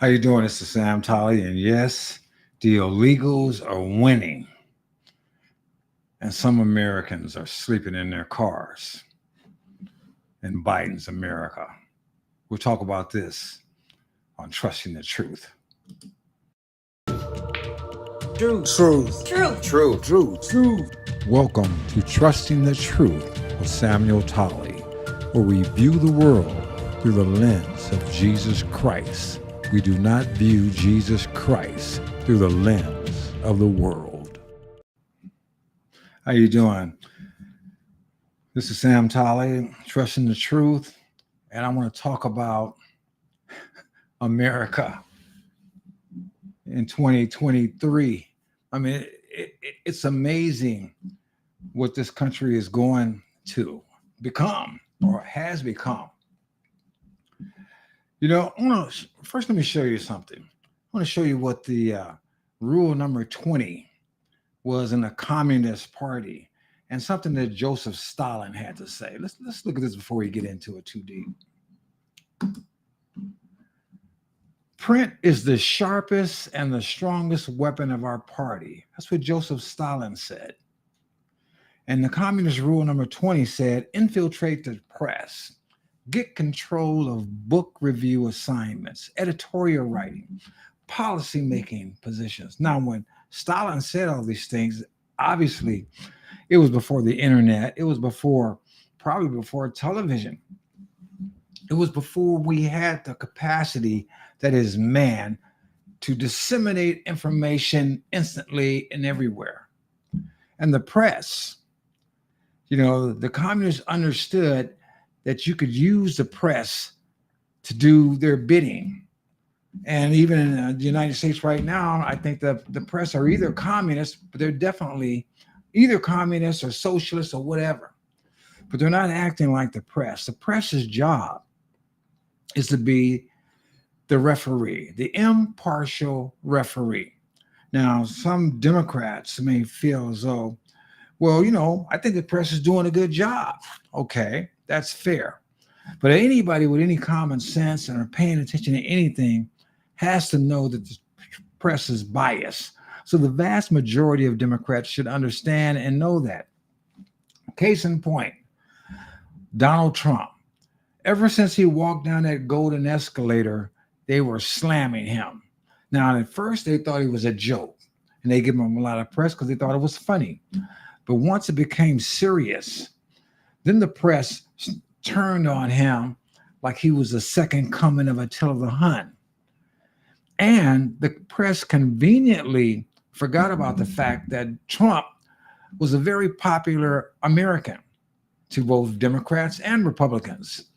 How you doing? This is Sam Tolley, and yes, the illegals are winning, and some Americans are sleeping in their cars in Biden's America. We'll talk about this on Trusting the Truth. Truth. Welcome to Trusting the Truth with Samuel Tolley, where we view the world through the lens of Jesus Christ. We do not view Jesus Christ through the lens of the world. How you doing? This is Sam Tolley, Trusting the Truth, and I want to talk about America in 2023. I mean, it's amazing what this country is going to become or has become. You know, first let me show you something. I want to show you what the rule number 20 was in the Communist Party and something that Joseph Stalin had to say. Let's look at this before we get into it too deep. Print is the sharpest and the strongest weapon of our party. That's what Joseph Stalin said. And the Communist Rule number 20 said, infiltrate the press, get control of book review assignments, editorial writing, policy making positions. Now, when Stalin said all these things, obviously it was before the internet. It was probably before television. It was before we had the capacity that is man to disseminate information instantly and everywhere. And the press, the communists understood that you could use the press to do their bidding. And even in the United States right now, I think that the press are either communists, but they're definitely either communists or socialists or whatever. But they're not acting like the press. The press's job is to be the referee, the impartial referee. Now, some Democrats may feel as though, well, I think the press is doing a good job. Okay, that's fair. But anybody with any common sense and are paying attention to anything has to know that the press is biased. So the vast majority of Democrats should understand and know that. Case in point, Donald Trump. Ever since he walked down that golden escalator, they were slamming him. Now, at first, they thought he was a joke, and they gave him a lot of press because they thought it was funny. But once it became serious, then the press turned on him like he was the second coming of Attila the Hun. And the press conveniently forgot about the fact that Trump was a very popular American to both Democrats and Republicans.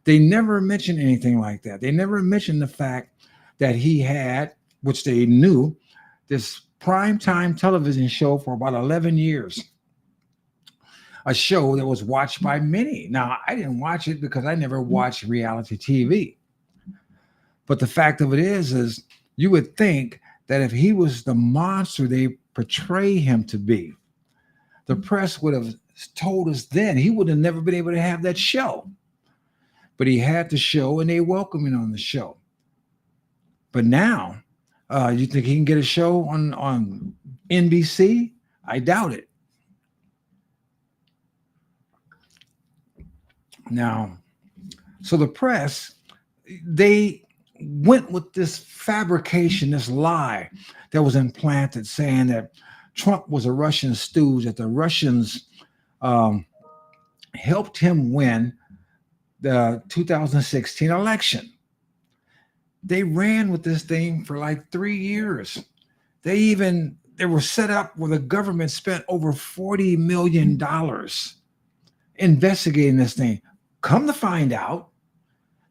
They never mentioned anything like that. They never mentioned the fact that he had, which they knew, this primetime television show for about 11 years. A show that was watched by many. Now, I didn't watch it because I never watched reality TV. But the fact of it is you would think that if he was the monster they portray him to be, the press would have told us then he would have never been able to have that show. But he had the show and they welcomed him on the show. But now, you think he can get a show on NBC? I doubt it. Now, so the press, they went with this fabrication, this lie that was implanted saying that Trump was a Russian stooge, that the Russians helped him win the 2016 election. They ran with this thing for like 3 years. They were set up where the government spent over $40 million investigating this thing. Come to find out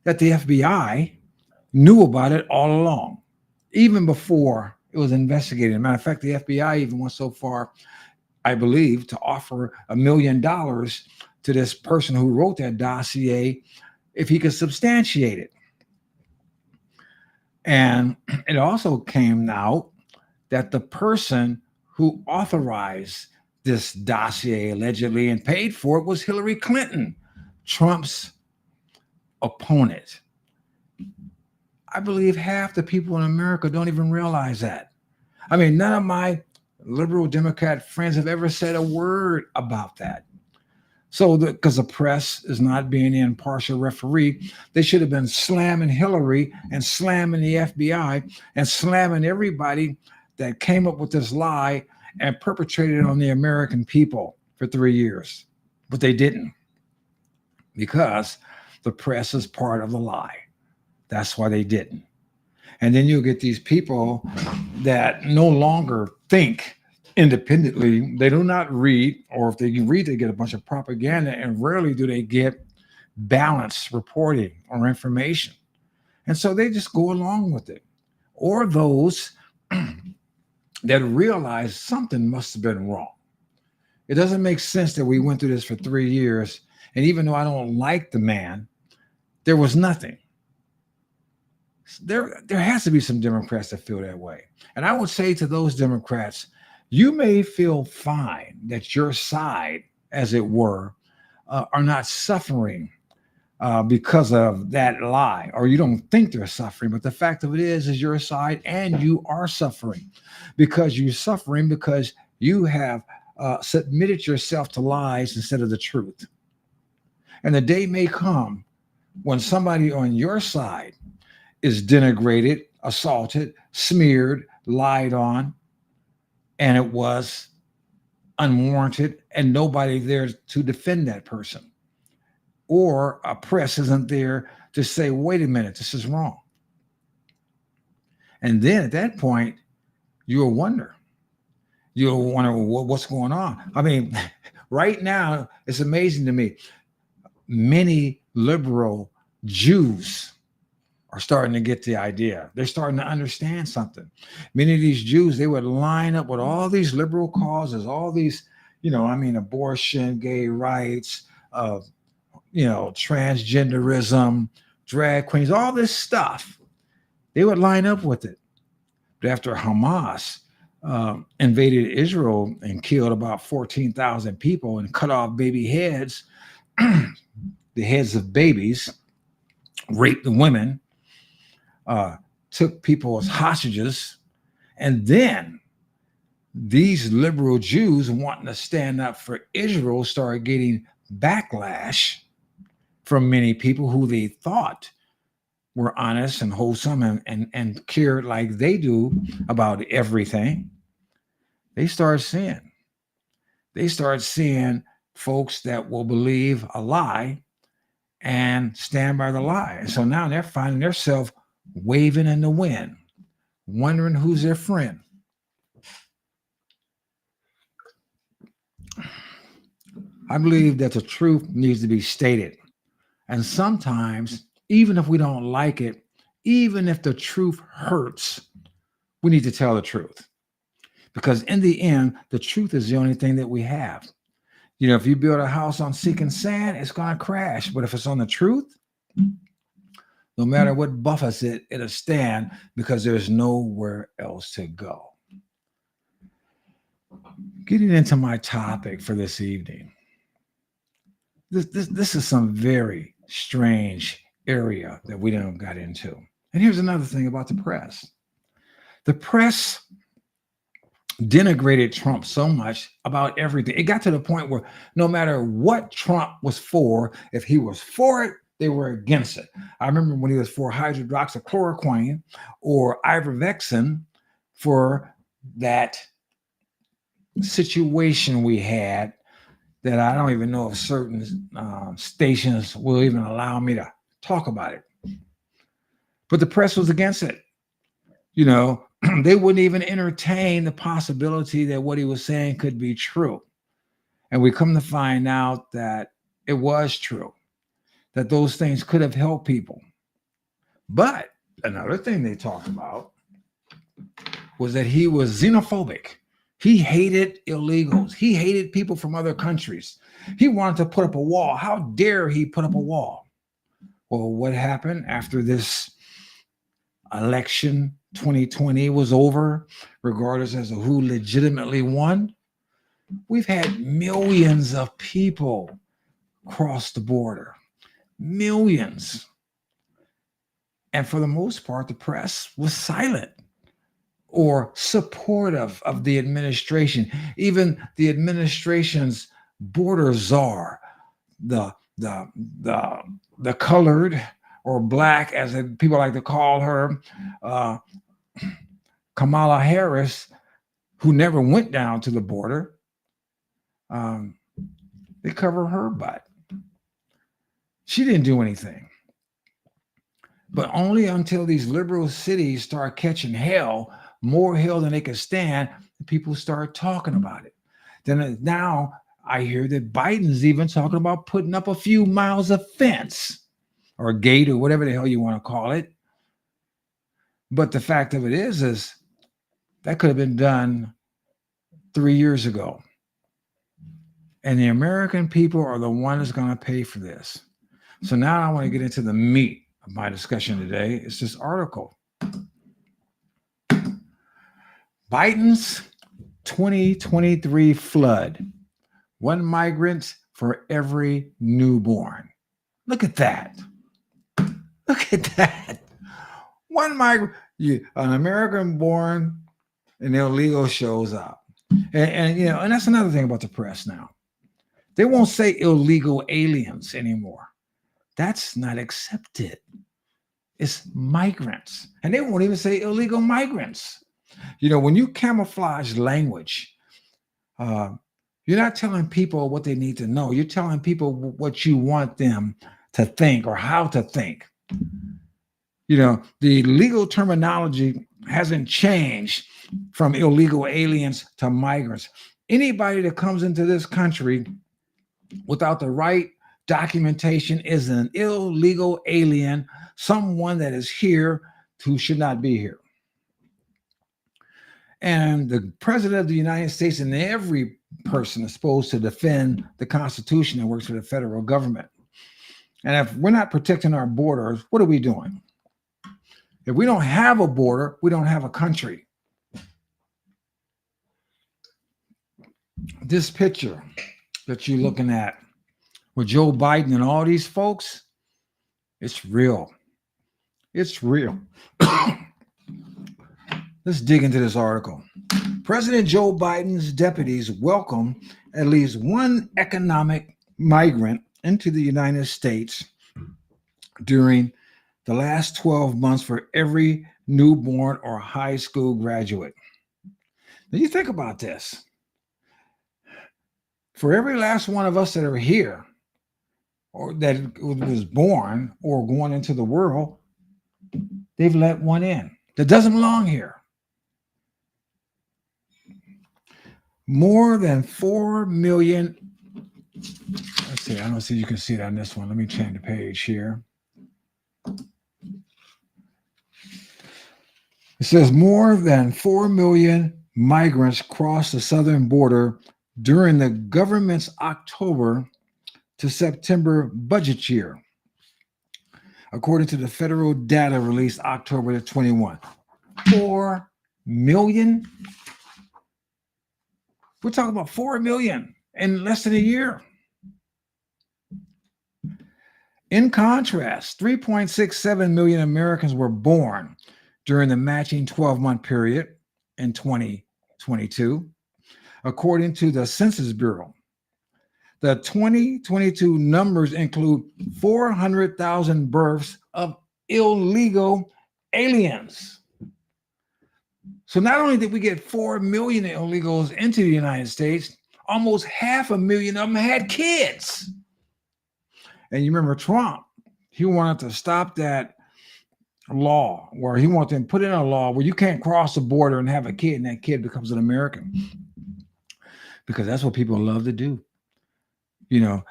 that the FBI knew about it all along, even before it was investigated. As a matter of fact, the FBI even went so far, I believe, to offer $1 million to this person who wrote that dossier if he could substantiate it. And it also came out that the person who authorized this dossier allegedly and paid for it was Hillary Clinton, Trump's opponent. I believe half the people in America don't even realize that. I mean, none of my liberal Democrat friends have ever said a word about that. So, because the press is not being the impartial referee, they should have been slamming Hillary and slamming the FBI and slamming everybody that came up with this lie and perpetrated it on the American people for 3 years. But they didn't, because the press is part of the lie. That's why they didn't. And then you get these people that no longer think independently. They do not read, or if they can read, they get a bunch of propaganda, and rarely do they get balanced reporting or information. And so they just go along with it. Or those that realize something must have been wrong. It doesn't make sense that we went through this for 3 years. And even though I don't like the man, there was nothing. There has to be some Democrats that feel that way. And I would say to those Democrats, you may feel fine that your side, as it were, are not suffering because of that lie, or you don't think they're suffering. But the fact of it is your side, and you are suffering because you're suffering because you have submitted yourself to lies instead of the truth. And the day may come when somebody on your side is denigrated, assaulted, smeared, lied on, and it was unwarranted, and nobody there to defend that person. Or a press isn't there to say, wait a minute, this is wrong. And then at that point, you'll wonder. You'll wonder what's going on. I mean, right now, it's amazing to me. Many liberal Jews are starting to get the idea. They're starting to understand something. Many of these Jews, they would line up with all these liberal causes, all these, abortion, gay rights, transgenderism, drag queens, all this stuff. They would line up with it. But after Hamas invaded Israel and killed about 14,000 people and cut off baby heads, the heads of babies, raped the women, took people as hostages, and then these liberal Jews wanting to stand up for Israel started getting backlash from many people who they thought were honest and wholesome and cared like they do about everything. They started seeing folks that will believe a lie and stand by the lie. And so now they're finding themselves waving in the wind, wondering who's their friend. I believe that the truth needs to be stated. And sometimes, even if we don't like it, even if the truth hurts, we need to tell the truth. Because in the end, the truth is the only thing that we have. If you build a house on sinking sand, it's going to crash. But if it's on the truth, no matter what buffets it, it'll stand because there's nowhere else to go. Getting into my topic for this evening. This is some very strange area that we don't got into. And here's another thing about the press. The press denigrated Trump so much about everything. It got to the point where no matter what Trump was for, if he was for it, they were against it. I remember when he was for hydroxychloroquine or ivermectin for that situation we had that I don't even know if certain stations will even allow me to talk about it. But the press was against it. They wouldn't even entertain the possibility that what he was saying could be true. And we come to find out that it was true, that those things could have helped people. But another thing they talked about was that he was xenophobic. He hated illegals. He hated people from other countries. He wanted to put up a wall. How dare he put up a wall? Well, what happened after this election 2020 was over, regardless as to who legitimately won? We've had millions of people cross the border. Millions. And for the most part, the press was silent or supportive of the administration. Even the administration's border czar, the the the the colored or black, as people like to call her, uh, Kamala Harris, who never went down to the border. Um, they cover her butt. She didn't do anything. But only until these liberal cities start catching hell, more hell than they can stand, people start talking about it. Then now I hear that Biden's even talking about putting up a few miles of fence or a gate or whatever the hell you want to call it. But the fact of it is that could have been done 3 years ago. And the American people are the ones going to pay for this. So now I want to get into the meat of my discussion today. It's this article. Biden's 2023 flood. 1 migrant for every newborn. Look at that. Look at that. 1 migrant, an American born and illegal shows up. And that's another thing about the press now. They won't say illegal aliens anymore. That's not accepted. It's migrants. And they won't even say illegal migrants. When you camouflage language, you're not telling people what they need to know. You're telling people what you want them to think or how to think. The legal terminology hasn't changed from illegal aliens to migrants. Anybody that comes into this country without the right documentation is an illegal alien, someone that is here who should not be here. And the president of the United States and every person is supposed to defend the Constitution and works for the federal government. And if we're not protecting our borders, what are we doing? If we don't have a border, we don't have a country. This picture that you're looking at with Joe Biden and all these folks, it's real. It's real. Let's dig into this article. President Joe Biden's deputies welcome at least 1 economic migrant into the United States during the last 12 months for every newborn or high school graduate. Now you think about this. For every last one of us that are here or that was born or going into the world, they've let one in that doesn't belong here. More than 4 million. Let's see. I don't see you can see it on this one. Let me change the page here. It says more than 4 million migrants crossed the southern border during the government's October to September budget year, according to the federal data released October 21. 4 million? We're talking about 4 million in less than a year. In contrast, 3.67 million Americans were born during the matching 12-month period in 2022, according to the Census Bureau. The 2022 numbers include 400,000 births of illegal aliens. So not only did we get 4 million illegals into the United States, almost 500,000 of them had kids. And you remember Trump, he wanted to stop that law where he wanted to put in a law where you can't cross the border and have a kid and that kid becomes an American. Because that's what people love to do.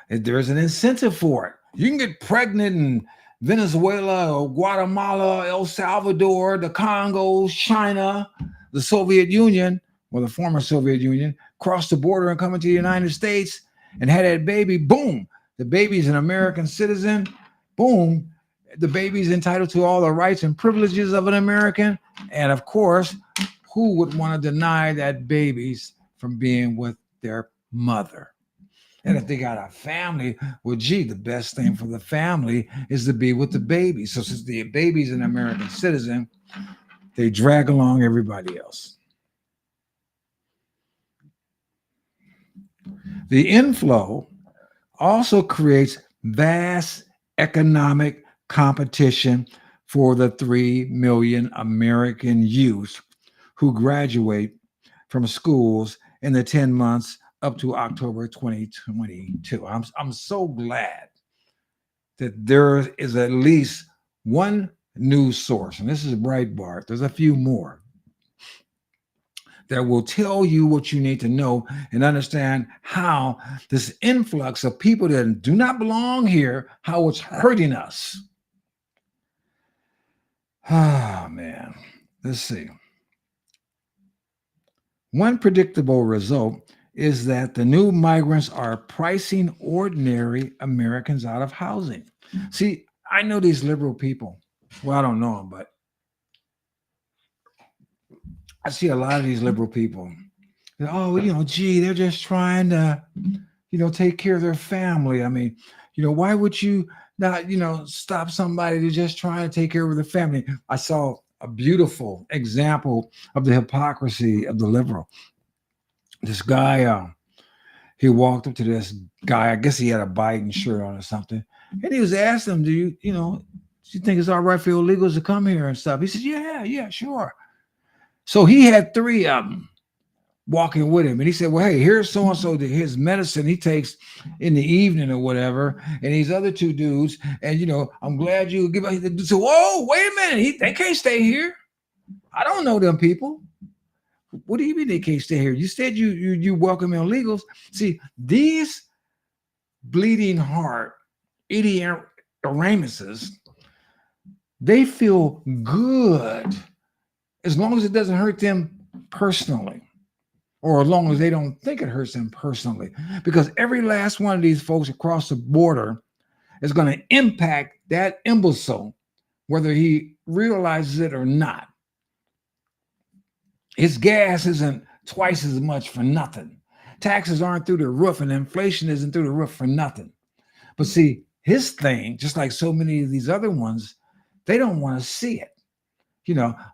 There's an incentive for it. You can get pregnant in Venezuela or Guatemala, El Salvador, the Congo, China, the Soviet Union, or the former Soviet Union, cross the border and come into the United States and had that baby, boom, the baby's an American citizen, boom, the baby's entitled to all the rights and privileges of an American. And of course, who would want to deny that babies from being with their mother? And if they got a family, well, gee, the best thing for the family is to be with the baby. So since the baby's an American citizen, they drag along everybody else. The inflow also creates vast economic competition for the 3 million American youth who graduate from schools in the 10 months up to October 2022. I'm so glad that there is at least one news source, and this is Breitbart. There's a few more that will tell you what you need to know and understand how this influx of people that do not belong here, how it's hurting us. Ah, man. Let's see. One predictable result is that the new migrants are pricing ordinary Americans out of housing. See, I know these liberal people. Well, I don't know them, but I see a lot of these liberal people. Oh, gee, they're just trying to, take care of their family. I mean, why would you not, stop somebody to just try to take care of the family? I saw a beautiful example of the hypocrisy of the liberal. This guy, he walked up to this guy. I guess he had a Biden shirt on or something, and he was asking him, "Do you think it's all right for illegals to come here and stuff?" He said, "Yeah, sure." So he had three of them walking with him, and he said, "Well, hey, here's so and so his medicine he takes in the evening or whatever, and these other two dudes, and I'm glad you give." So, whoa, wait a minute, they can't stay here. I don't know them people. What do you mean they can't stay here? You said you welcome illegals. See, these bleeding heart ignoramuses, they feel good as long as it doesn't hurt them personally, or as long as they don't think it hurts them personally. Because every last one of these folks across the border is going to impact that imbecile, whether he realizes it or not. His gas isn't twice as much for nothing. Taxes aren't through the roof, and inflation isn't through the roof for nothing. But see, his thing, just like so many of these other ones, they don't want to see it.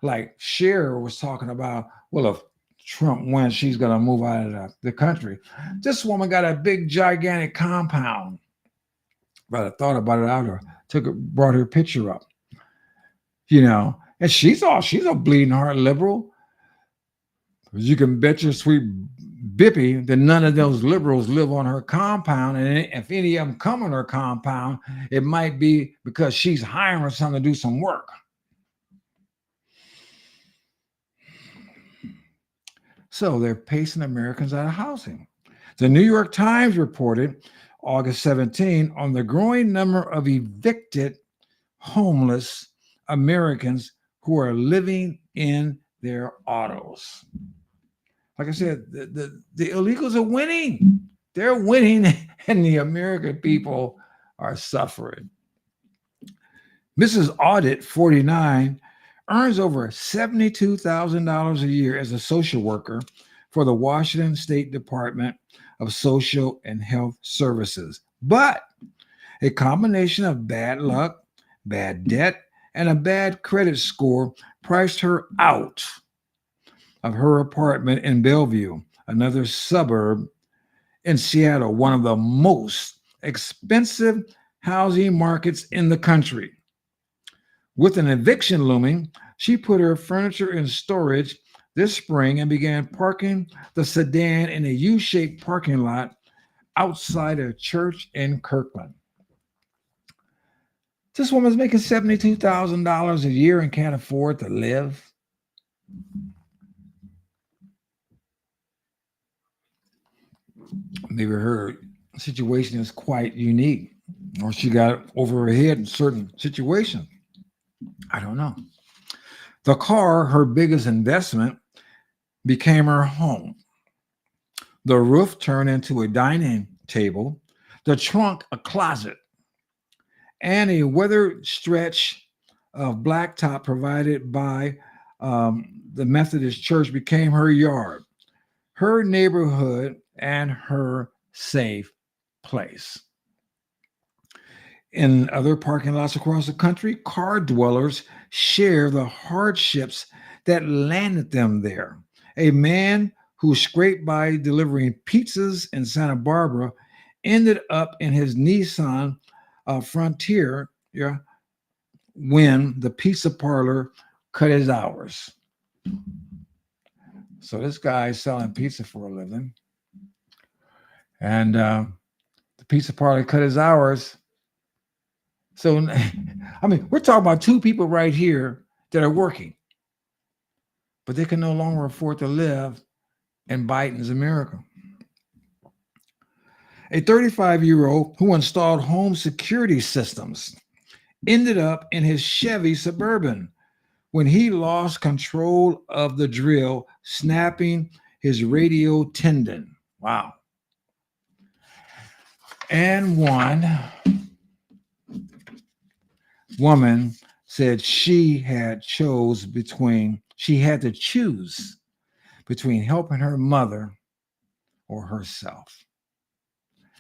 Like Cher was talking about, well, if Trump wins, she's going to move out of the country. This woman got a big, gigantic compound. But I thought about it out her, brought her picture up, and she's a bleeding heart liberal. You can bet your sweet bippy that none of those liberals live on her compound. And if any of them come on her compound, it might be because she's hiring someone to do some work. So they're pacing Americans out of housing. The New York Times reported August 17 on the growing number of evicted homeless Americans who are living in their autos. Like I said, the illegals are winning. They're winning, and the American people are suffering. Mrs. Audit, 49, earns over $72,000 a year as a social worker for the Washington State Department of Social and Health Services. But a combination of bad luck, bad debt, and a bad credit score priced her out of her apartment in Bellevue, another suburb in Seattle, one of the most expensive housing markets in the country. With an eviction looming, she put her furniture in storage this spring and began parking the sedan in a U-shaped parking lot outside a church in Kirkland. This woman's making $72,000 a year and can't afford to live. Maybe her situation is quite unique, or she got over her head in certain situations. I don't know. The car, her biggest investment, became her home. The roof turned into a dining table, the trunk a closet, and a weathered stretch of blacktop provided by the Methodist Church became her yard, her neighborhood, and her safe place. In other parking lots across the country, car dwellers share the hardships that landed them there. A man who scraped by delivering pizzas in Santa Barbara ended up in his Nissan Frontier, yeah, when the pizza parlor cut his hours. So this guy is selling pizza for a living, and the pizza parlor cut his hours. So, I mean, we're talking about two people right here that are working, but they can no longer afford to live in Biden's America. A 35-year-old who installed home security systems ended up in his Chevy Suburban when he lost control of the drill, snapping his radio tendon. Wow. And one woman said she had to choose between helping her mother or herself.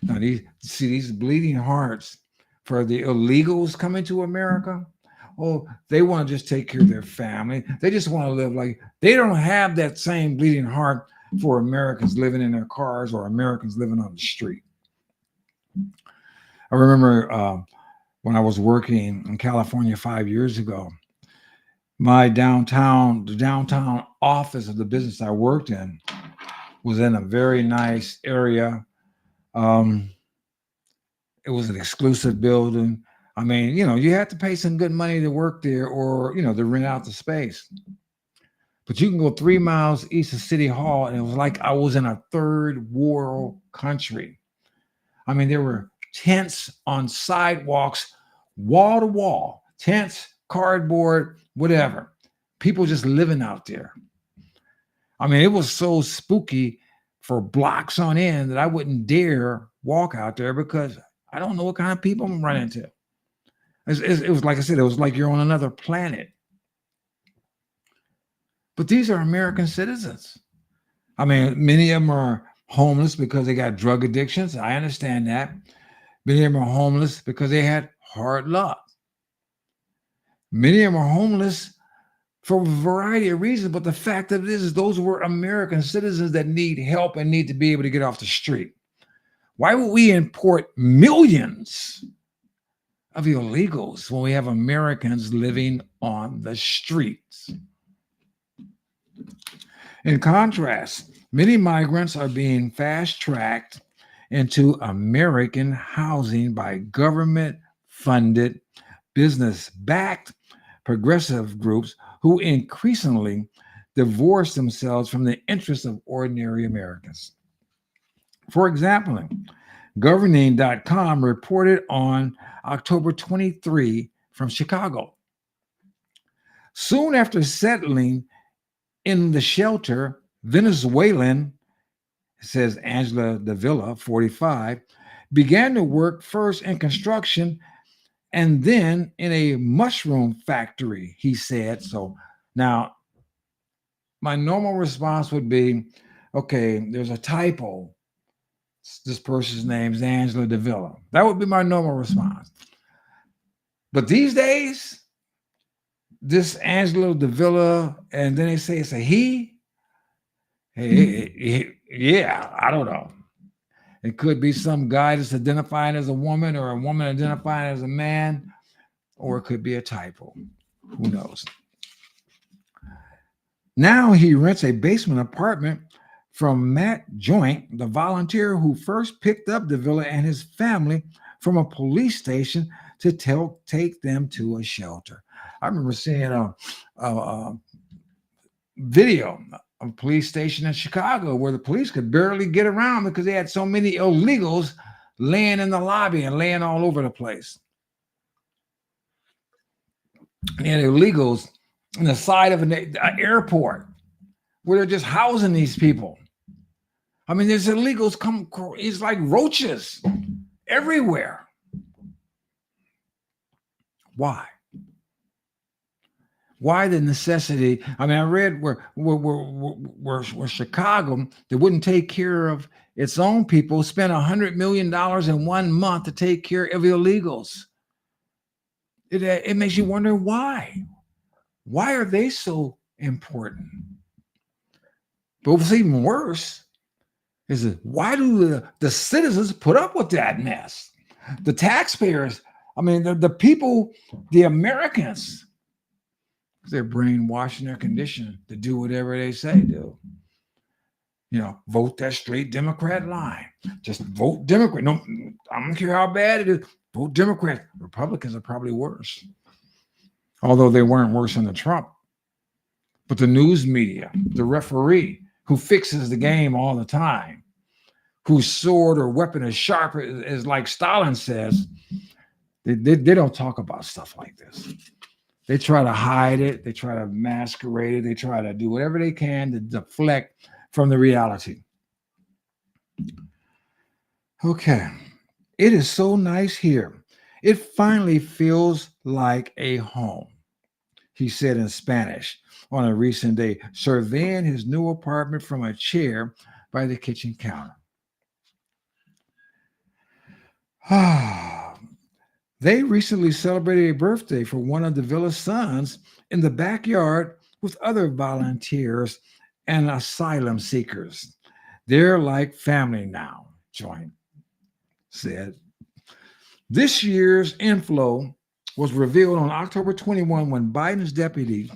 Now, these bleeding hearts for the illegals coming to America. Oh, they want to just take care of their family. They just want to live like they don't have that same bleeding heart for Americans living in their cars or Americans living on the street. I remember when I was working in California 5 years ago, the downtown office of the business I worked in was in a very nice area. It was an exclusive building. I mean, you had to pay some good money to work there or, to rent out the space. But you can go 3 miles east of City Hall, and it was like I was in a third world country. I mean, there were tents on sidewalks, wall to wall, tents, cardboard, whatever. People just living out there. I mean, it was so spooky for blocks on end that I wouldn't dare walk out there because I don't know what kind of people I'm running into. It was like I said, it was like you're on another planet. But these are American citizens. I mean, many of them are homeless because they got drug addictions. I understand that. Many of them are homeless because they had hard luck. Many of them are homeless for a variety of reasons. But the fact of it is those were American citizens that need help and need to be able to get off the street. Why would we import millions of illegals when we have Americans living on the streets? In contrast, many migrants are being fast-tracked into American housing by government-funded, business-backed progressive groups who increasingly divorce themselves from the interests of ordinary Americans. For example, Governing.com reported on October 23 from Chicago. Soon after settling in the shelter, Venezuelan, says Angela Davila, 45, began to work first in construction and then in a mushroom factory, he said. So now, my normal response would be, okay, there's a typo. This person's name is Angela Davila. That would be my normal response. But these days, this Angela Davila, and then they say it's a he. Yeah, I don't know. It could be some guy that's identifying as a woman or a woman identifying as a man, or it could be a typo. Who knows? Now he rents a basement apartment from Matt Joint, the volunteer who first picked up Davila and his family from a police station to take them to a shelter. I remember seeing a video of a police station in Chicago where the police could barely get around because they had so many illegals laying in the lobby and laying all over the place. And illegals on the side of an airport where they're just housing these people. I mean, there's illegals it's like roaches everywhere. Why? Why the necessity? I mean, I read where Chicago, that wouldn't take care of its own people, spent $100 million in 1 month to take care of illegals. It makes you wonder why. Why are they so important? But what's even worse is that why do the citizens put up with that mess? The taxpayers, I mean, the people, the Americans, they're brainwashed and they're conditioned to do whatever they say do. Vote that straight Democrat line. Just vote Democrat. No, I don't care how bad it is. Vote Democrat. Republicans are probably worse, although they weren't worse than the Trump. But the news media, the referee who fixes the game all the time, whose sword or weapon is sharp, as like Stalin says, they don't talk about stuff like this. They try to hide it. They try to masquerade it. They try to do whatever they can to deflect from the reality. Okay. It is so nice here. It finally feels like a home, he said in Spanish on a recent day, surveying his new apartment from a chair by the kitchen counter. They recently celebrated a birthday for one of the villa's sons in the backyard with other volunteers and asylum seekers. They're like family now, Joint said. This year's inflow was revealed on October 21 when Biden's deputy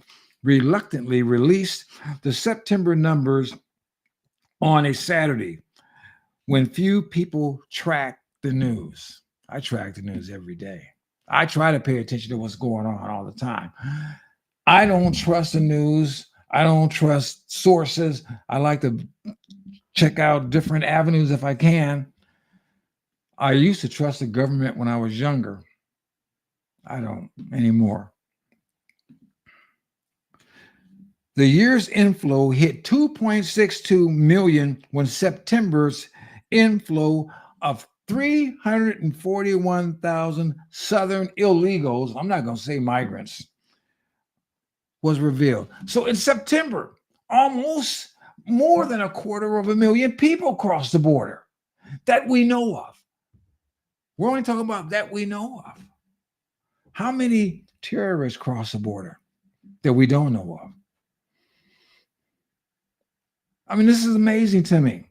reluctantly released the September numbers on a Saturday when few people track the news. I track the news every day. I try to pay attention to what's going on all the time. I don't trust the news. I don't trust sources. I like to check out different avenues if I can. I used to trust the government when I was younger. I don't anymore. The year's inflow hit 2.62 million when September's inflow of 341,000 Southern illegals, I'm not going to say migrants, was revealed. So in September, almost more than 250,000 people crossed the border that we know of. We're only talking about that we know of. How many terrorists cross the border that we don't know of? I mean, this is amazing to me.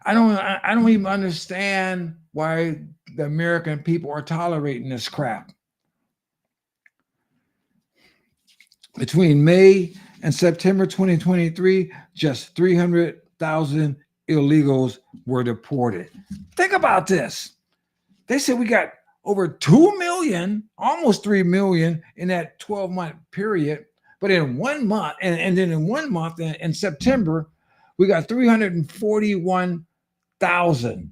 I don't even understand why the American people are tolerating this crap. Between May and September 2023, just 300,000 illegals were deported. Think about this. They said we got over 2 million, almost 3 million in that 12-month period. But in 1 month, and then in 1 month, in September, we got 341,000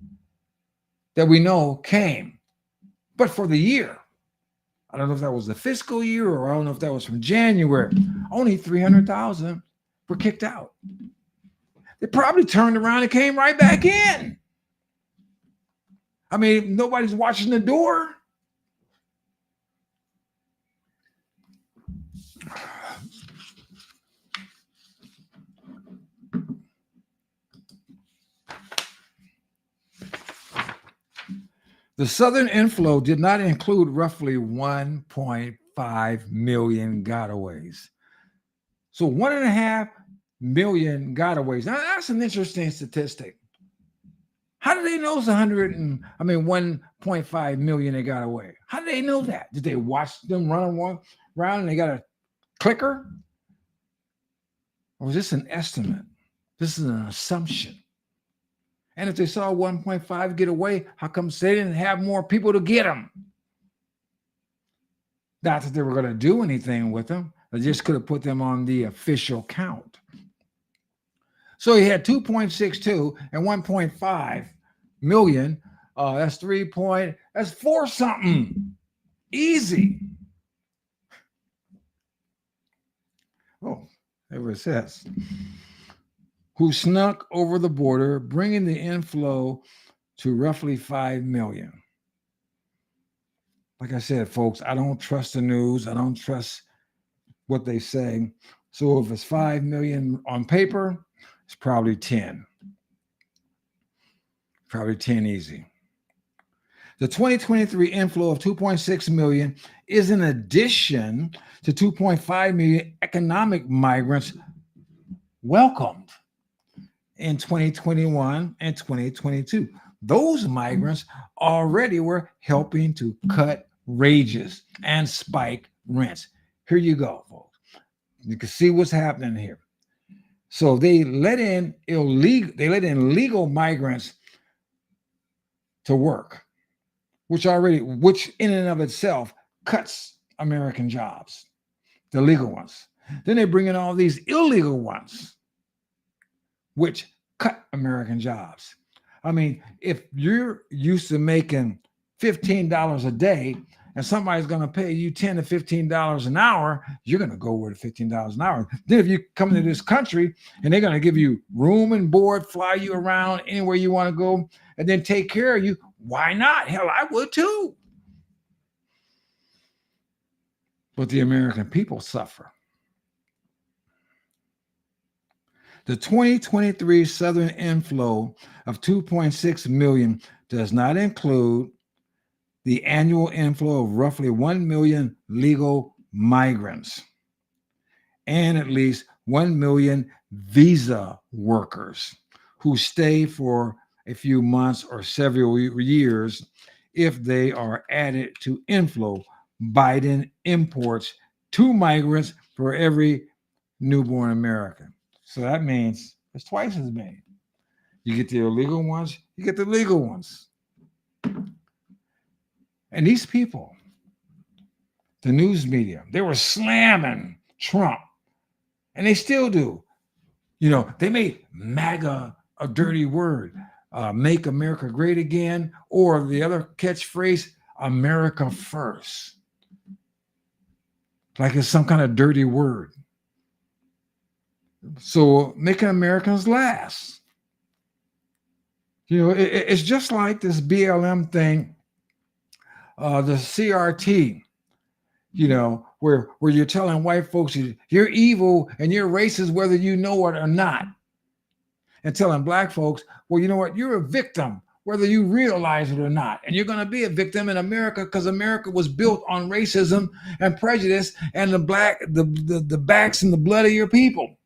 that we know came. But for the year, I don't know if that was the fiscal year or I don't know if that was from January, only 300,000 were kicked out. They probably turned around and came right back in. I mean, nobody's watching the door. The Southern inflow did not include roughly 1.5 million gotaways. So 1.5 million gotaways. Now that's an interesting statistic. How do they know it's 1.5 million they got away? How do they know that? Did they watch them run around and they got a clicker? Or was this an estimate? This is an assumption. And if they saw 1.5 get away, how come they didn't have more people to get them? Not that they were going to do anything with them. They just could have put them on the official count. So he had 2.62 and 1.5 million. That's 4 something. Easy. Oh, there it says. Who snuck over the border, bringing the inflow to roughly 5 million. Like I said, folks, I don't trust the news. I don't trust what they say. So if it's 5 million on paper, it's probably 10. Probably 10 easy. The 2023 inflow of 2.6 million is in addition to 2.5 million economic migrants welcomed in 2021 and 2022. Those migrants already were helping to cut wages and spike rents. Here you go, folks. You can see what's happening here. So they let in legal migrants to work, which in and of itself cuts American jobs, the legal ones. Then they bring in all these illegal ones, which cut American jobs. I mean, if you're used to making $15 a day and somebody's going to pay you $10 to $15 an hour, you're going to go where the $15 an hour. Then if you come into this country and they're going to give you room and board, fly you around anywhere you want to go, and then take care of you, why not? Hell, I would too. But the American people suffer. The 2023 Southern inflow of 2.6 million does not include the annual inflow of roughly 1 million legal migrants and at least 1 million visa workers who stay for a few months or several years. If they are added to inflow, Biden imports 2 migrants for every newborn American. So that means it's twice as many. You get the illegal ones, you get the legal ones. And these people, the news media, they were slamming Trump, and they still do. You know, they made MAGA a dirty word, make America great again, or the other catchphrase, America first. Like it's some kind of dirty word. So making Americans last. You know, it's just like this BLM thing, the CRT, you know, where you're telling white folks you're evil and you're racist whether you know it or not. And telling black folks, well, you know what, you're a victim whether you realize it or not. And you're going to be a victim in America because America was built on racism and prejudice and the backs and the blood of your people.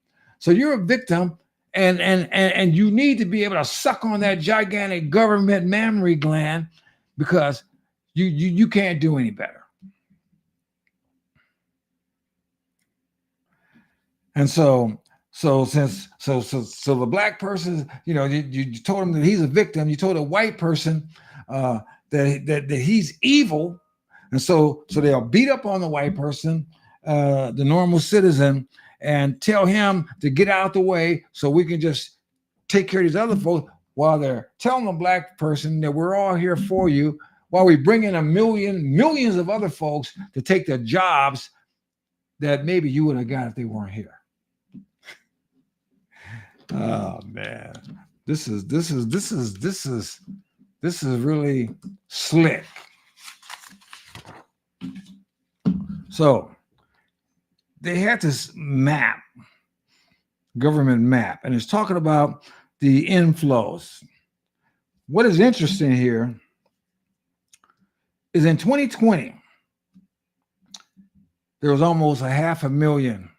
So you're a victim, and you need to be able to suck on that gigantic government mammary gland because you can't do any better. And so the black person, you know, you told him that he's a victim. You told a white person that he's evil, and so they'll beat up on the white person, the normal citizen, and tell him to get out the way so we can just take care of these other folks while they're telling the black person that we're all here for you, while we bring in millions of other folks to take the jobs that maybe you would have got if they weren't here. Oh man, this is really slick. So they had this map, government map, and it's talking about the inflows. What is interesting here is in 2020, there was almost 500,000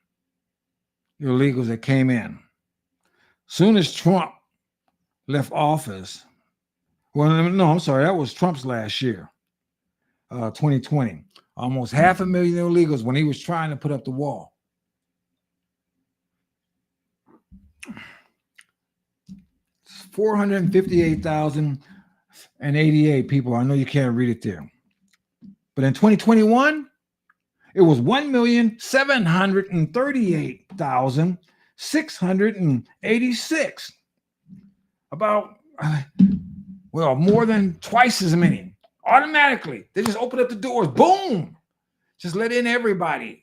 illegals that came in. Soon as Trump left office, well, no, I'm sorry, that was Trump's last year, 2020. Almost 500,000 illegals when he was trying to put up the wall. It's 458,088 people. I know you can't read it there. But in 2021, it was 1,738,686. About, well, more than twice as many. Automatically, they just open up the doors, boom, just let in everybody.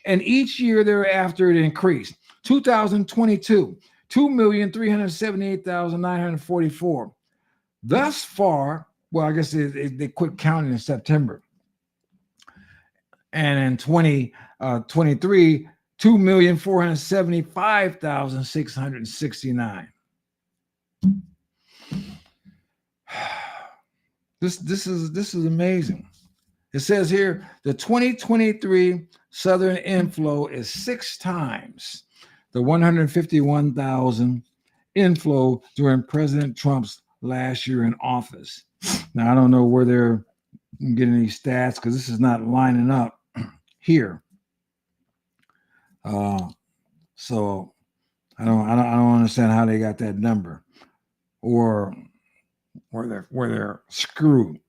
And each year thereafter, it increased. 2022, 2,378,944. Thus far, well, I guess they quit counting in September. And in 2023, 2,475,669. This is amazing. It says here the 2023 Southern inflow is 6 times the 151,000 inflow during President Trump's last year in office. Now, I don't know where they're getting these stats because this is not lining up here. So I don't understand how they got that number, or where they're skewed.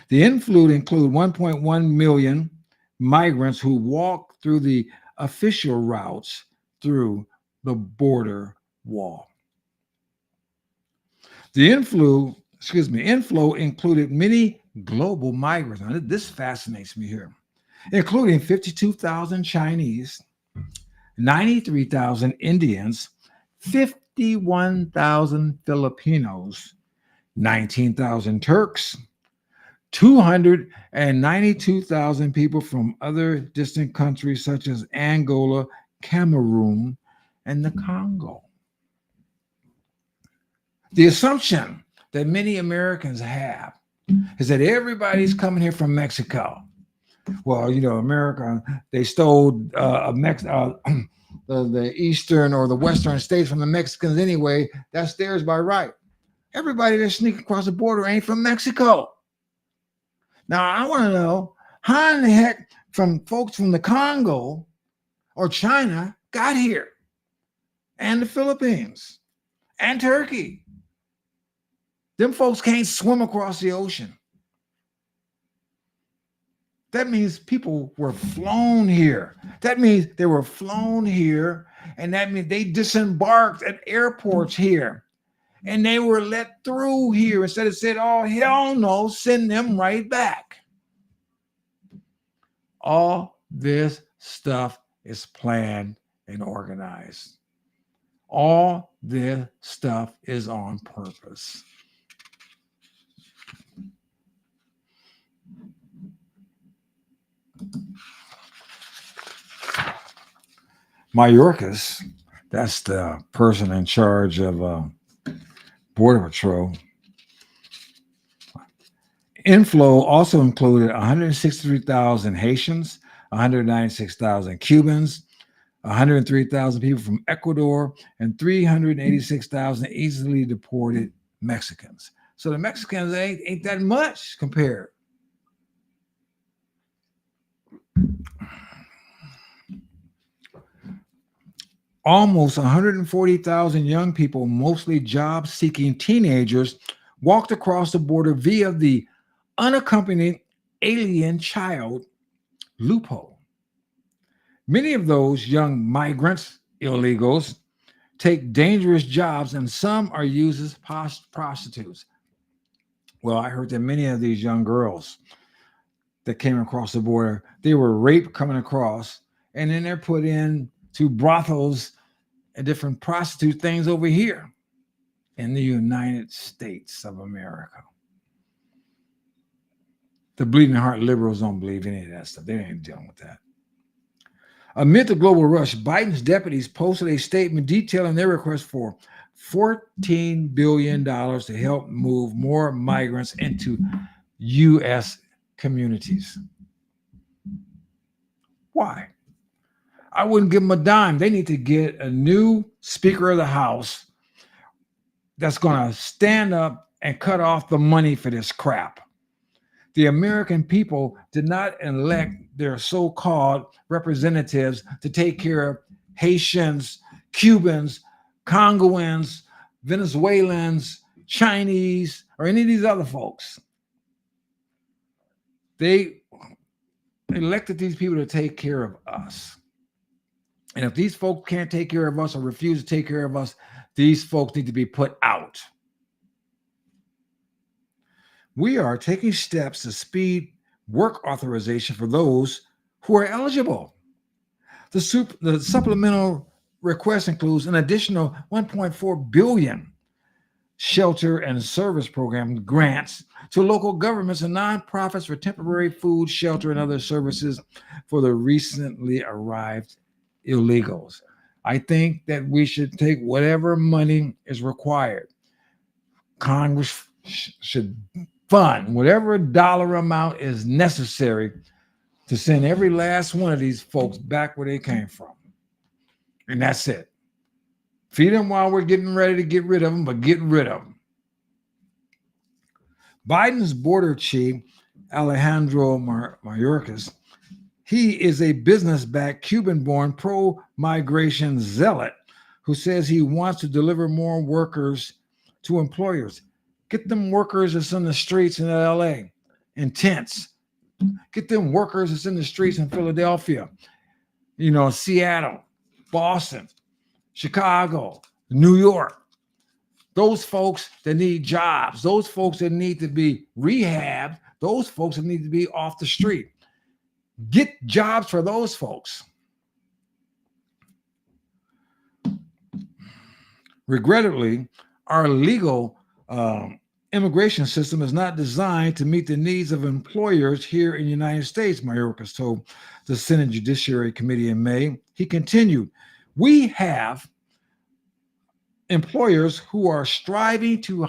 The inflow include 1.1 million migrants who walk through the official routes through the border wall. The inflow included many global migrants. Now, this fascinates me here, including 52,000 Chinese, 93,000 Indians, 51,000 Filipinos, 19,000 Turks, 292,000 people from other distant countries such as Angola, Cameroon, and the Congo. The assumption that many Americans have is that everybody's coming here from Mexico. Well, America, they stole the eastern or the western states from the Mexicans anyway. That's theirs by right. Everybody that sneaks across the border ain't from Mexico. Now, I want to know how in the heck folks from the Congo or China got here, and the Philippines and Turkey. Them folks can't swim across the ocean. That means people were flown here. That means they were flown here, and that means they disembarked at airports here, and they were let through here instead of said, oh, hell no, send them right back. All this stuff is planned and organized. All this stuff is on purpose. Mayorkas, that's the person in charge of Border Patrol. Inflow also included 163,000 Haitians, 196,000 Cubans, 103,000 people from Ecuador, and 386,000 easily deported Mexicans. So the Mexicans ain't that much compared. Almost 140,000 young people, mostly job-seeking teenagers, walked across the border via the unaccompanied alien child loophole. Many of those young migrants, illegals, take dangerous jobs, and some are used as prostitutes. Well, I heard that many of these young girls that came across the border, they were raped coming across, and then they're put in to brothels and different prostitute things over here in the United States of America. The bleeding heart liberals don't believe any of that stuff. They ain't dealing with that. Amid the global rush, Biden's deputies posted a statement detailing their request for $14 billion to help move more migrants into U.S. communities. Why? I wouldn't give them a dime. They need to get a new Speaker of the House that's going to stand up and cut off the money for this crap. The American people did not elect their so-called representatives to take care of Haitians, Cubans, Congolans, Venezuelans, Chinese, or any of these other folks. They elected these people to take care of us. And if these folks can't take care of us or refuse to take care of us, these folks need to be put out. We are taking steps to speed work authorization for those who are eligible. The supplemental request includes an additional $1.4 billion shelter and service program grants to local governments and nonprofits for temporary food, shelter, and other services for the recently arrived illegals. I think that we should take whatever money is required. Congress should fund whatever dollar amount is necessary to send every last one of these folks back where they came from. And that's it. Feed them while we're getting ready to get rid of them, but get rid of them. Biden's border chief, Alejandro Mayorkas, he is a business-backed Cuban-born pro-migration zealot who says he wants to deliver more workers to employers. Get them workers that's in the streets in LA, in tents. Get them workers that's in the streets in Philadelphia, Seattle, Boston, Chicago, New York. Those folks that need jobs, those folks that need to be rehabbed, those folks that need to be off the street. Get jobs for those folks. Regrettably, our legal immigration system is not designed to meet the needs of employers here in the United States, Mayorkas told the Senate Judiciary Committee in May. He continued, we have employers who are striving to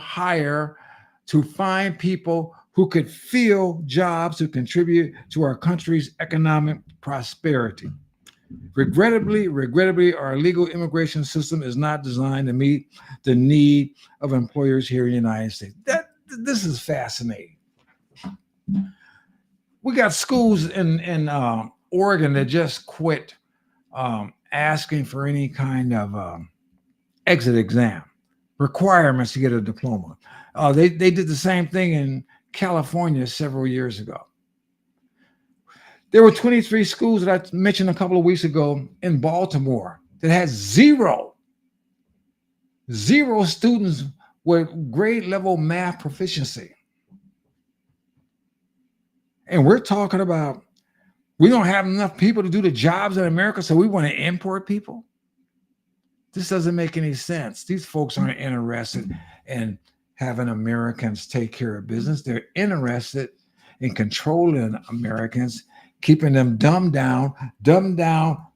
find people who could fill jobs to contribute to our country's economic prosperity. Regrettably, our legal immigration system is not designed to meet the need of employers here in the United States. This is fascinating. We got schools in Oregon that just quit asking for any kind of exit exam requirements to get a diploma. They did the same thing in California several years ago. There were 23 schools that I mentioned a couple of weeks ago in Baltimore that had zero students with grade level math proficiency. And we're talking about we don't have enough people to do the jobs in America, so we want to import people. This doesn't make any sense. These folks aren't interested in having Americans take care of business. They're interested in controlling Americans, keeping them dumbed down,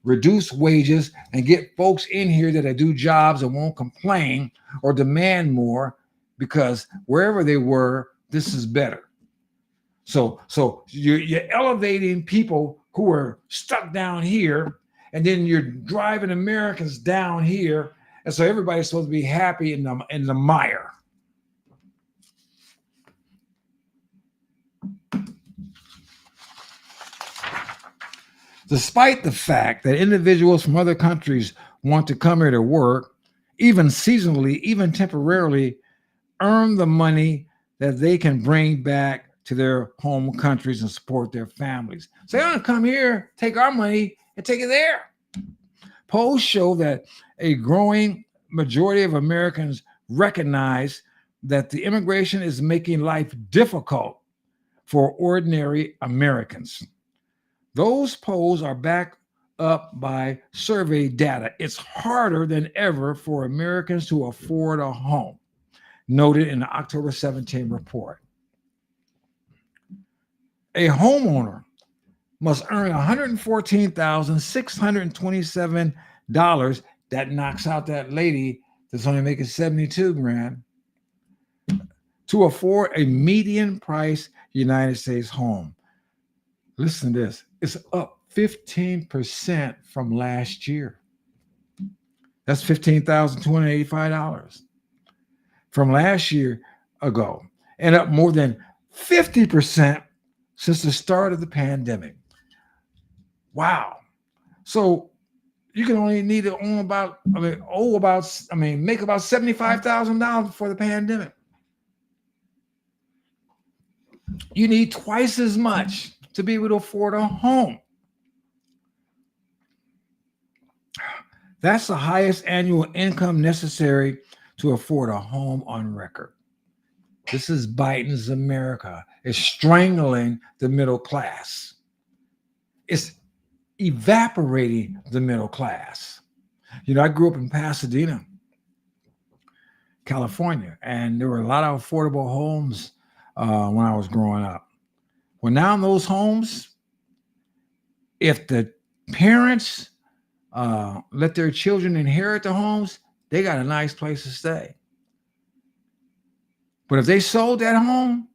reduce wages, and get folks in here that do jobs and won't complain or demand more because wherever they were, this is better. So you're elevating people who are stuck down here, and then you're driving Americans down here, and so everybody's supposed to be happy in the mire. Despite the fact that individuals from other countries want to come here to work, even seasonally, even temporarily, earn the money that they can bring back to their home countries and support their families. So they don't come here, take our money, and take it there. Polls show that a growing majority of Americans recognize that the immigration is making life difficult for ordinary Americans. Those polls are backed up by survey data. It's harder than ever for Americans to afford a home, noted in the October 17 report. A homeowner must earn $114,627. That knocks out that lady that's only making $72,000 to afford a median price United States home. Listen to this. It's up 15% from last year. That's $15,285 from last year ago, and up more than 50% since the start of the pandemic. Wow. So you can only need to make about $75,000 before the pandemic. You need twice as much to be able to afford a home. That's the highest annual income necessary to afford a home on record. This is Biden's America. It's strangling the middle class. It's evaporating the middle class. I grew up in Pasadena, California, and there were a lot of affordable homes when I was growing up. Well, now in those homes, if the parents let their children inherit the homes, they got a nice place to stay. But if they sold that home,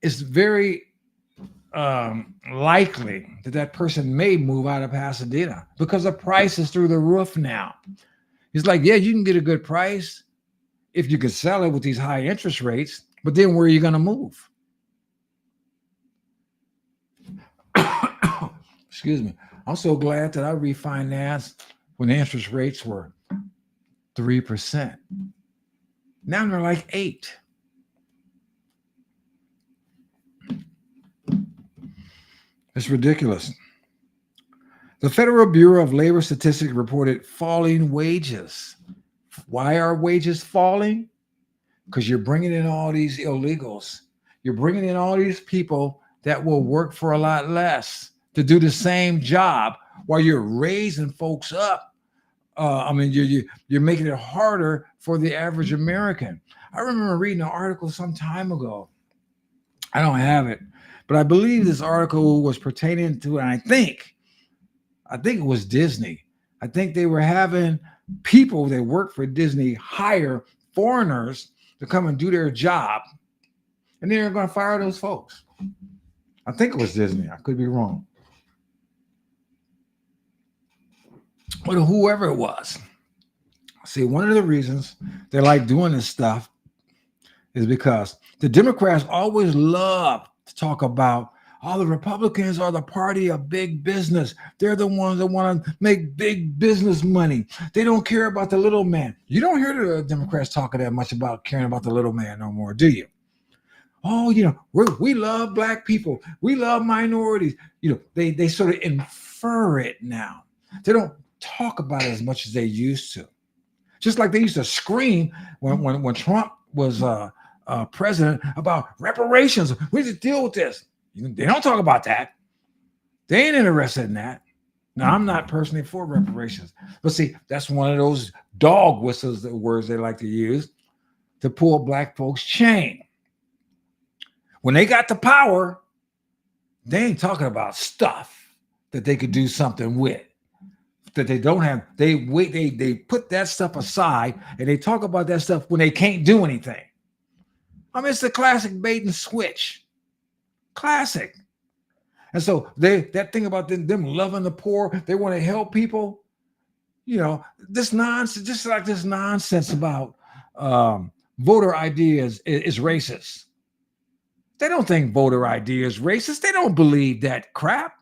it's very likely that that person may move out of Pasadena because the price is through the roof now. It's like, yeah, you can get a good price if you could sell it with these high interest rates, but then where are you going to move? Excuse me. I'm so glad that I refinanced when the interest rates were 3%. Now they're like 8. It's ridiculous. The Federal Bureau of Labor Statistics reported falling wages. Why are wages falling? Because you're bringing in all these illegals. You're bringing in all these people that will work for a lot less to do the same job while you're raising folks up. You're making it harder for the average American. I remember reading an article some time ago. I don't have it, but I believe this article was pertaining to, and I think it was Disney. I think they were having people that work for Disney hire foreigners to come and do their job, and they're going to fire those folks. I think it was Disney. I could be wrong. But whoever it was. See, one of the reasons they like doing this stuff is because the Democrats always love to talk about, the Republicans are the party of big business. They're the ones that want to make big business money. They don't care about the little man. You don't hear the Democrats talking that much about caring about the little man no more, do you? Oh, we love black people. We love minorities. They sort of infer it now. They don't talk about it as much as they used to. Just like they used to scream when Trump was president about reparations. We need to deal with this. They don't talk about that. They ain't interested in that. Now, I'm not personally for reparations. But see, that's one of those dog whistles, the words they like to use, to pull black folks' chain. When they got the power, they ain't talking about stuff that they could do something with. That they don't have. They put that stuff aside and they talk about that stuff when they can't do anything. It's the classic bait and switch. Classic. And so that thing about them loving the poor, they want to help people. This nonsense, just like this nonsense about voter ID is racist. They don't think voter ID is racist. They don't believe that crap.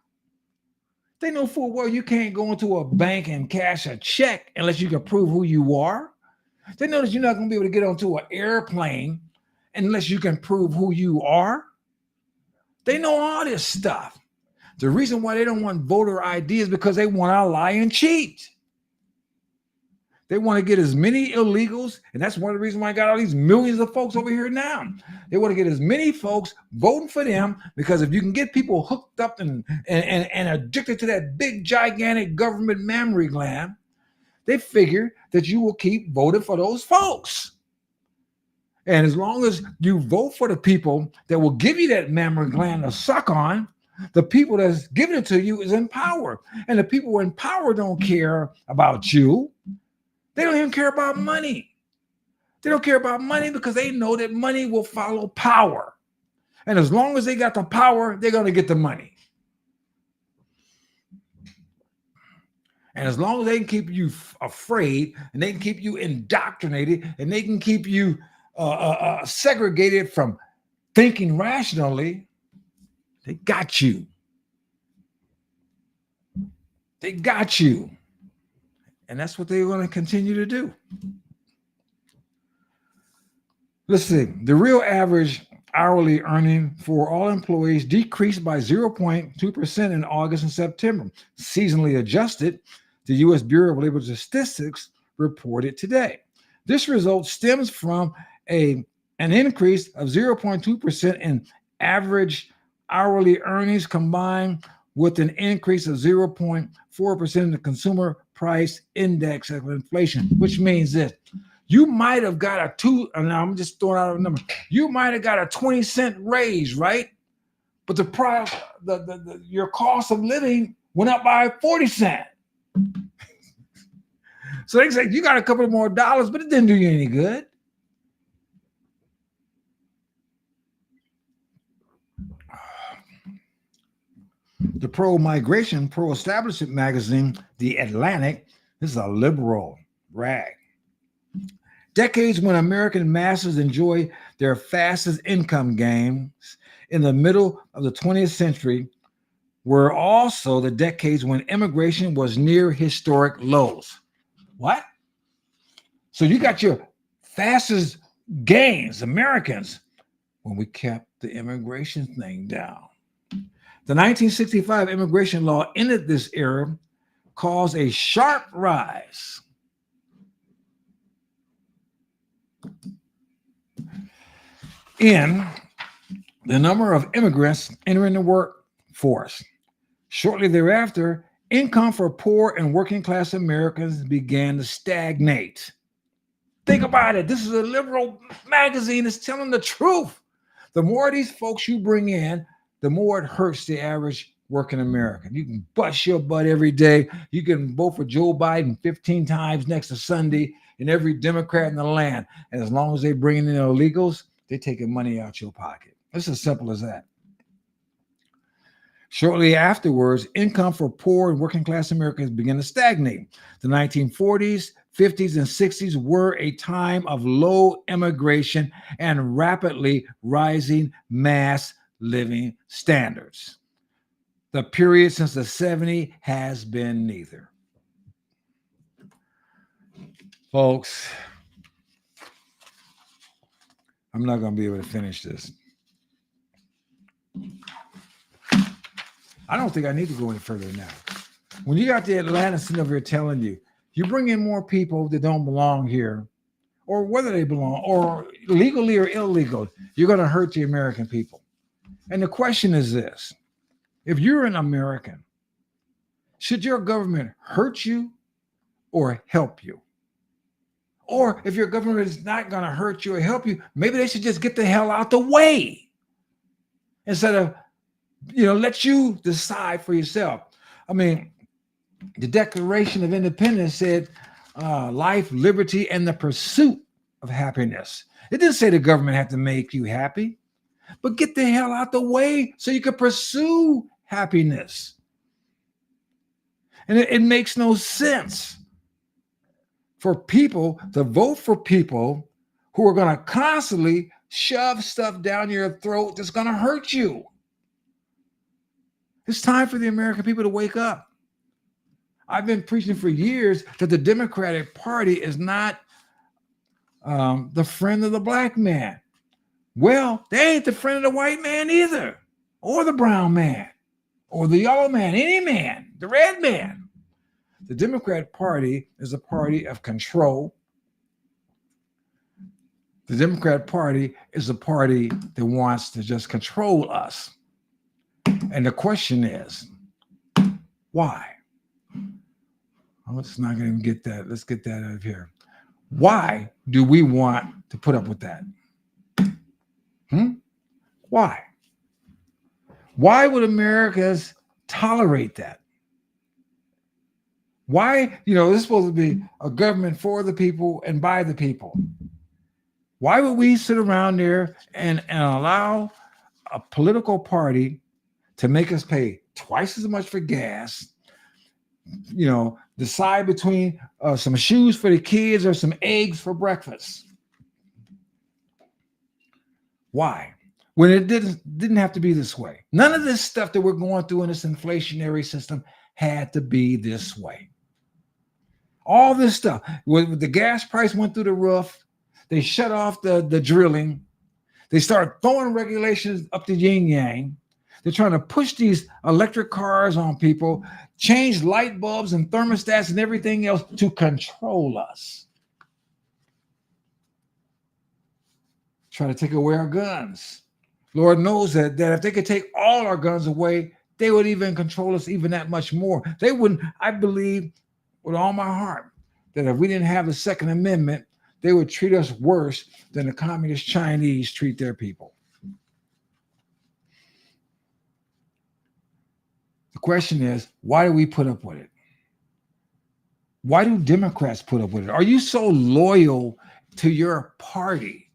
They know full well you can't go into a bank and cash a check unless you can prove who you are. They know that you're not going to be able to get onto an airplane unless you can prove who you are. They know all this stuff. The reason why they don't want voter ID is because they want to lie and cheat. They want to get as many illegals, and that's one of the reasons why I got all these millions of folks over here now. They want to get as many folks voting for them, because if you can get people hooked up and addicted to that big, gigantic government mammary gland, they figure that you will keep voting for those folks. And as long as you vote for the people that will give you that mammary gland to suck on, the people that's giving it to you is in power. And the people in power don't care about you. They don't even care about money. They don't care about money because they know that money will follow power. And as long as they got the power, they're going to get the money. And as long as they can keep you afraid, and they can keep you indoctrinated, and they can keep you segregated from thinking rationally, they got you. They got you. And that's what they're going to continue to do. Let's see. The real average hourly earning for all employees decreased by 0.2% in August and September. Seasonally adjusted, the U.S. Bureau of Labor Statistics reported today. This result stems from an increase of 0.2% in average hourly earnings combined with an increase of 0.4% in the consumer price index of inflation, which means this: You might have got a and I'm just throwing out a number. You might have got a 20-cent raise, right? But the price, your cost of living went up by 40 cents. So they say you got a couple of more dollars, but it didn't do you any good. The pro-migration, pro-establishment magazine, The Atlantic, this is a liberal rag. Decades when American masses enjoy their fastest income gains in the middle of the 20th century were also the decades when immigration was near historic lows. What? So you got your fastest gains, Americans, when we kept the immigration thing down. The 1965 immigration law ended this era, caused a sharp rise in the number of immigrants entering the workforce. Shortly thereafter, income for poor and working class Americans began to stagnate. Think about it. This is a liberal magazine that's telling the truth. The more of these folks you bring in, the more it hurts the average working American. You can bust your butt every day. You can vote for Joe Biden 15 times next to Sunday and every Democrat in the land. And as long as they bring in illegals, they're taking money out your pocket. It's as simple as that. Shortly afterwards, income for poor and working class Americans began to stagnate. The 1940s, 50s, and 60s were a time of low immigration and rapidly rising mass living standards. The period since the 70s has been neither. Folks, I'm not going to be able to finish this. I don't think I need to go any further now. When you got the Atlanta sitting over here telling you, you bring in more people that don't belong here, or whether they belong, or legally or illegal, you're going to hurt the American people. And the question is this: if you're an American, should your government hurt you or help you? Or if your government is not going to hurt you or help you, maybe they should just get the hell out the way instead of, let you decide for yourself. I mean, the Declaration of Independence said life, liberty, and the pursuit of happiness. It didn't say the government had to make you happy, but get the hell out the way so you can pursue happiness. And it makes no sense for people to vote for people who are going to constantly shove stuff down your throat that's going to hurt you. It's time for the American people to wake up. I've been preaching for years that the Democratic Party is not the friend of the black man. Well, they ain't the friend of the white man either, or the brown man, or the yellow man, any man, the red man. The Democratic Party is a party of control. The Democratic Party is a party that wants to just control us. And the question is, why? Let's not going to get that. Let's get that out of here. Why do we want to put up with that? Why? Why would Americans tolerate that? Why, this is supposed to be a government for the people and by the people. Why would we sit around there and allow a political party to make us pay twice as much for gas, decide between some shoes for the kids or some eggs for breakfast? Why? When it didn't have to be this way. None of this stuff that we're going through in this inflationary system had to be this way. All this stuff, when the gas price went through the roof, they shut off the drilling. They started throwing regulations up the yin yang. They're trying to push these electric cars on people, change light bulbs and thermostats and everything else to control us. Try to take away our guns. Lord knows that if they could take all our guns away, they would even control us even that much more. They wouldn't, I believe with all my heart, that if we didn't have the Second Amendment, they would treat us worse than the communist Chinese treat their people. The question is, why do we put up with it? Why do Democrats put up with it? Are you so loyal to your party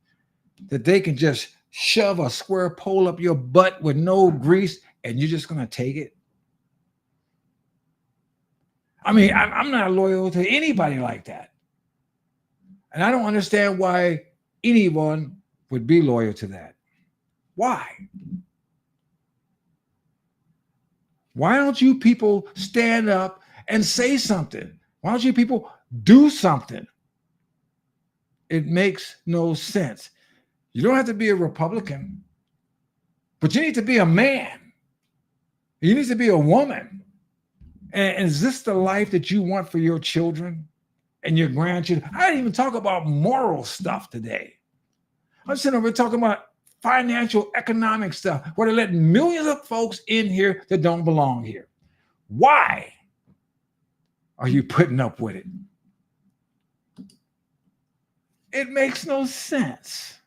that they can just shove a square pole up your butt with no grease and you're just going to take it? I mean, I'm not loyal to anybody like that. And I don't understand why anyone would be loyal to that. Why? Why don't you people stand up and say something? Why don't you people do something? It makes no sense. You don't have to be a Republican, but you need to be a man. You need to be a woman. And is this the life that you want for your children and your grandchildren? I didn't even talk about moral stuff today. I'm sitting over talking about financial, economic stuff, where they let millions of folks in here that don't belong here. Why are you putting up with it? It makes no sense.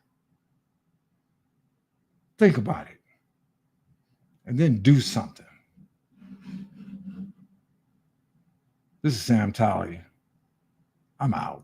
Think about it. And then do something. This is Sam Talley. I'm out.